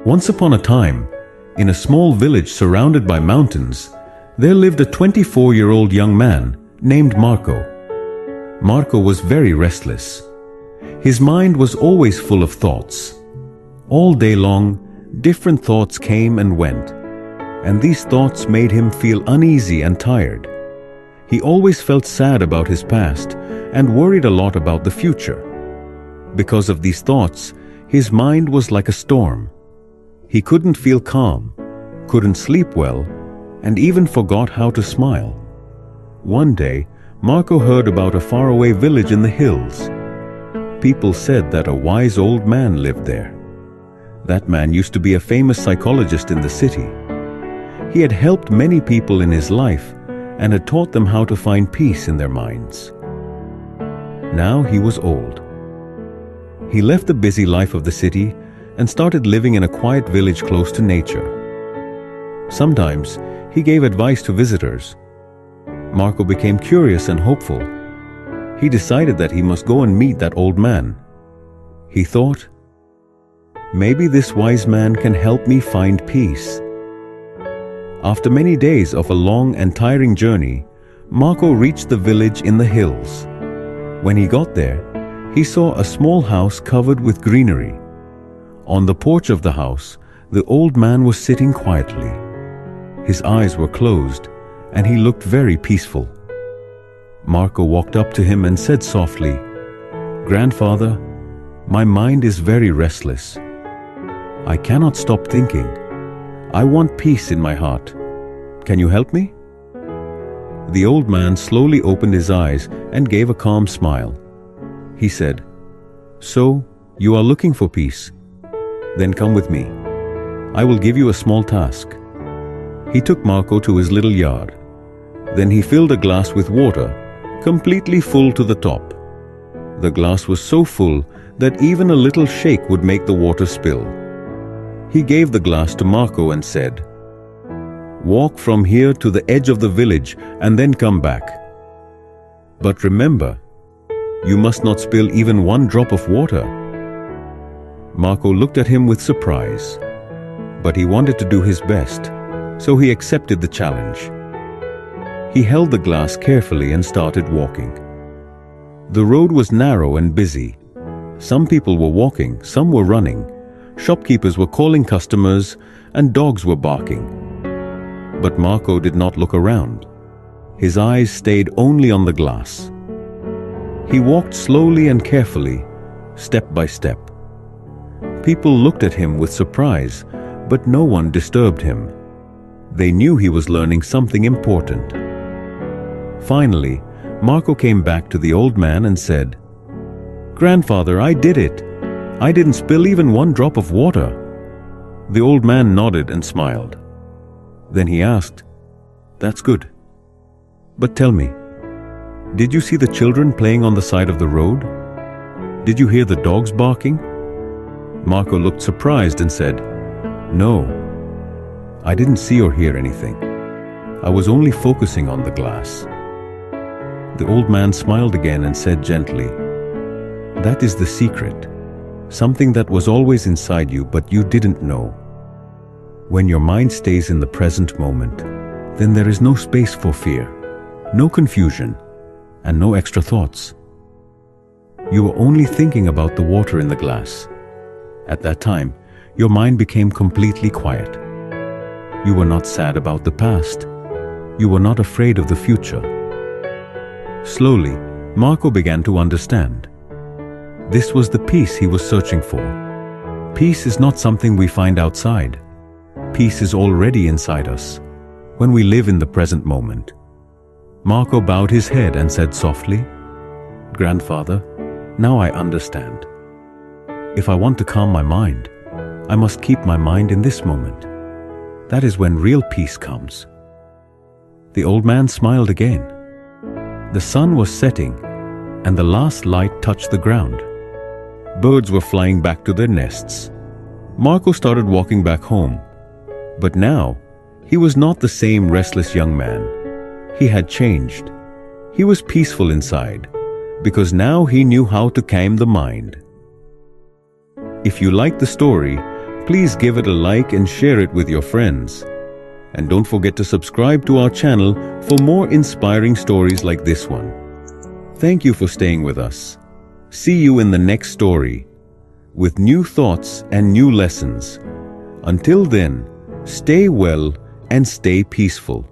Once upon a time, in a small village surrounded by mountains, there lived a 24-year-old young man named Marco. Marco was very restless. His mind was always full of thoughts. All day long, different thoughts came and went, and these thoughts made him feel uneasy and tired. He always felt sad about his past and worried a lot about the future. Because of these thoughts, his mind was like a storm. He couldn't feel calm, couldn't sleep well, and even forgot how to smile. One day, Marco heard about a faraway village in the hills. People said that a wise old man lived there. That man used to be a famous psychologist in the city. He had helped many people in his life and had taught them how to find peace in their minds. Now he was old. He left the busy life of the city and started living in a quiet village close to nature. Sometimes he gave advice to visitors. Marco became curious and hopeful. He decided that he must go and meet that old man. He thought, maybe this wise man can help me find peace. After many days of a long and tiring journey, Marco reached the village in the hills. When he got there, he saw a small house covered with greenery. On the porch of the house, the old man was sitting quietly. His eyes were closed, and he looked very peaceful. Marco walked up to him and said softly, "Grandfather, my mind is very restless. I cannot stop thinking. I want peace in my heart. Can you help me?" The old man slowly opened his eyes and gave a calm smile. He said, "So, you are looking for peace? Then come with me. I will give you a small task." He took Marco to his little yard. Then he filled a glass with water, completely full to the top. The glass was so full that even a little shake would make the water spill. He gave the glass to Marco and said, "Walk from here to the edge of the village and then come back. But remember, you must not spill even one drop of water." Marco looked at him with surprise, but he wanted to do his best, so he accepted the challenge. He held the glass carefully and started walking. The road was narrow and busy. Some people were walking, some were running. Shopkeepers were calling customers, and dogs were barking. But Marco did not look around. His eyes stayed only on the glass. He walked slowly and carefully, step by step. People looked at him with surprise, but no one disturbed him. They knew he was learning something important. Finally, Marco came back to the old man and said, "Grandfather, I did it. I didn't spill even one drop of water." The old man nodded and smiled. Then he asked, "That's good. But tell me, did you see the children playing on the side of the road? Did you hear the dogs barking?" Marco looked surprised and said, "No, I didn't see or hear anything. I was only focusing on the glass." The old man smiled again and said gently, "That is the secret. Something that was always inside you but you didn't know. When your mind stays in the present moment, then there is no space for fear, no confusion, and no extra thoughts. You are only thinking about the water in the glass. At that time, your mind became completely quiet. You were not sad about the past. You were not afraid of the future." Slowly, Marco began to understand. This was the peace he was searching for. Peace is not something we find outside. Peace is already inside us, when we live in the present moment. Marco bowed his head and said softly, "Grandfather, now I understand. If I want to calm my mind, I must keep my mind in this moment. That is when real peace comes." The old man smiled again. The sun was setting, and the last light touched the ground. Birds were flying back to their nests. Marco started walking back home. But now, he was not the same restless young man. He had changed. He was peaceful inside, because now he knew how to calm the mind. If you liked the story, Please give it a like and share it with your friends. And don't forget to subscribe to our channel for more inspiring stories like this one. Thank you for staying with us. See you in the next story, with new thoughts and new lessons. Until then, stay well and stay peaceful.